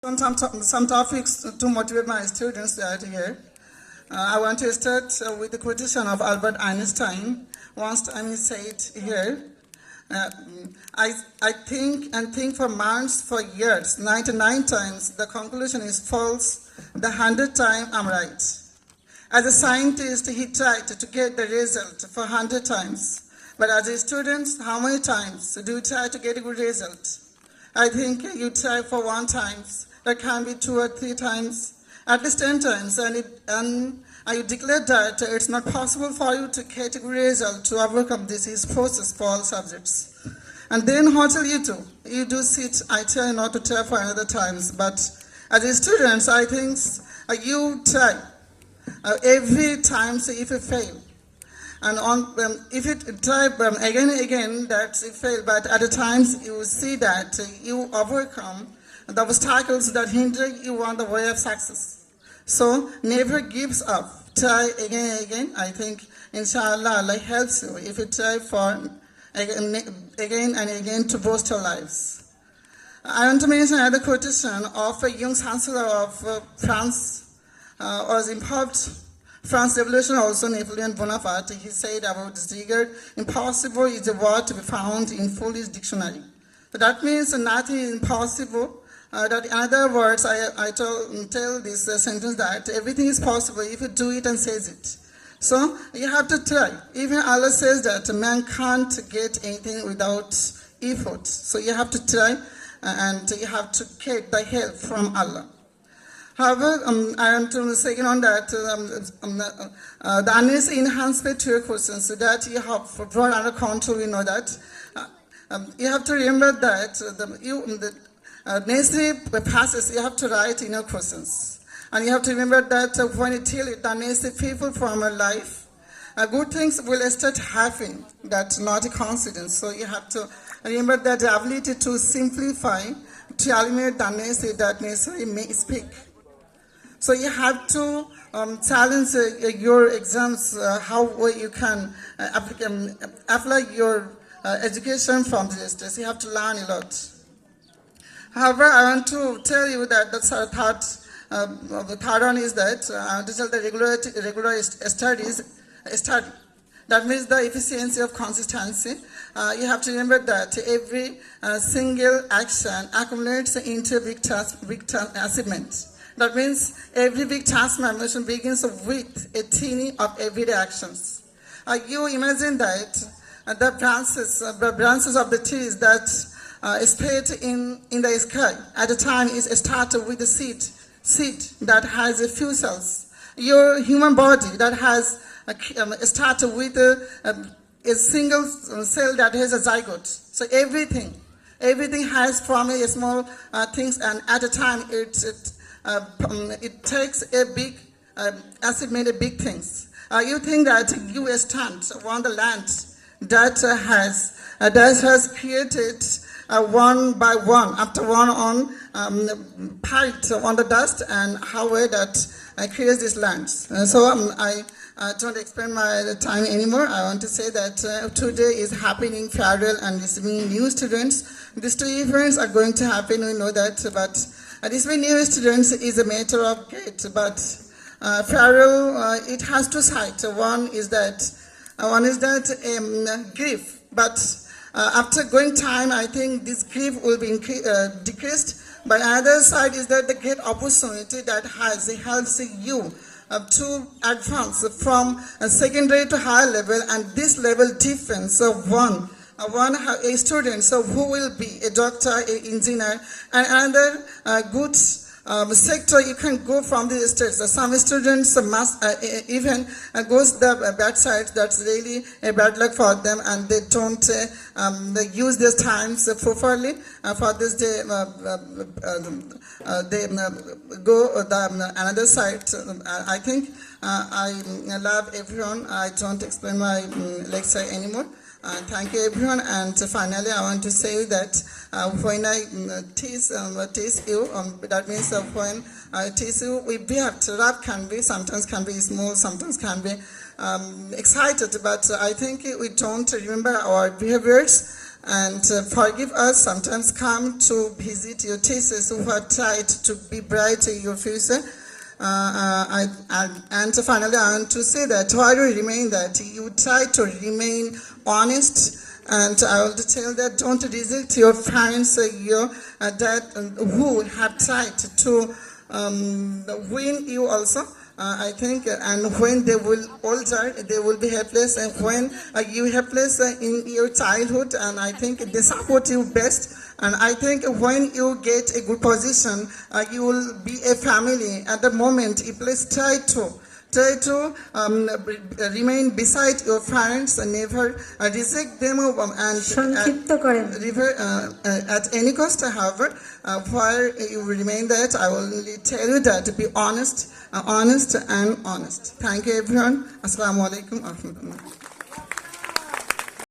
some topics to motivate my students that here. I want to start with the quotation of Albert Einstein. Once time he said here, I think and think for months, for years, 99 times. The conclusion is false. The 100th time I'm right. As a scientist, he tried to get the result for 100 times. But as a student, how many times do you try to get a good result? I think you try for 1 time. That can be 2 or 3 times, at least 10 times. And I declare that it's not possible for you to get a good result to overcome this process for all subjects. And then what will you do? You do sit, I tell you not to try for another times. But as a student, I think you try. Every time, so if you fail, and if you try again and again, that's you fail. But at the times you see that you overcome the obstacles that hinder you on the way of success. So never gives up. Try again and again. I think inshallah Allah helps you if you try for again and again to boost your lives. I want to mention another quotation of a young chancellor of France. Was involved France Revolution also Napoleon Bonaparte. He said about this rigor, impossible is a word to be found in Foley's dictionary. So that means nothing is impossible. That in other words, I tell this sentence that everything is possible if you do it and says it. So you have to try. Even Allah says that man can't get anything without effort. So you have to try and you have to get the help from Allah. However, I want to say on that the unnecessary enhancement to your questions, so that you have brought under control. We know that you have to remember that the necessary passages you have to write in your questions, and you have to remember that when you tell it the necessary people from your life, good things will start happening. That's not a coincidence. So you have to remember that the ability to simplify, to eliminate the necessary that necessary may speak. So you have to challenge your exams, how you can apply your education from this test. You have to learn a lot. However, I want to tell you that the third one is that I want to tell the regular study. That means the efficiency of consistency. You have to remember that every single action accumulates into big task achievement. That means every big task mission begins with a teeny of everyday actions. You imagine that the branches of the trees that spread in the sky at the time is started with a seed that has a few cells. Your human body that has started with a single cell that has a zygote. So everything has from a small things, and at a time it takes a big acid made a big things. You think that you stand on the land that has created one by one after one on piled on the dust, and how that creates this land. So I don't expend my time anymore. I want to say that today is happening farewell and receiving new students. These 2 events are going to happen. We know that, but receiving new students is a matter of great, but farewell, it has 2 sides. One is that grief, but after going time, I think this grief will be decreased. But another side is that the great opportunity that helps you to advance from secondary to higher level, and this level difference of one a student, so who will be a doctor, an engineer, and another good sector. You can go from the states. Some students must even goes the bad side. That's really a bad luck for them, and they don't they use their times properly. For this they go another side. I think I love everyone. I don't explain my lecture anymore. Thank you, everyone. And finally, I want to say that when I teach you, that means when I teach you, we behave. Rap can be, sometimes can be small, sometimes can be excited, but I think we don't remember our behaviors. and forgive us. Sometimes come to visit your teachers who have tried to be bright in your future. And finally, I want to say that while you remain that, you try to remain honest. And I want to tell that don't reject your parents, who have tried to win you also. I think, and when they will older, they will be helpless, and when you helpless in your childhood, and I think they support you best. And I think when you get a good position, you will be a family. At the moment, you please try to remain beside your parents and never reject them and সংক্ষিপ্ত করেন at any cost. However, while you remain that, I will only tell you that to be honest and honest. Thank you, everyone. Assalamu alaikum wa rahmatullah.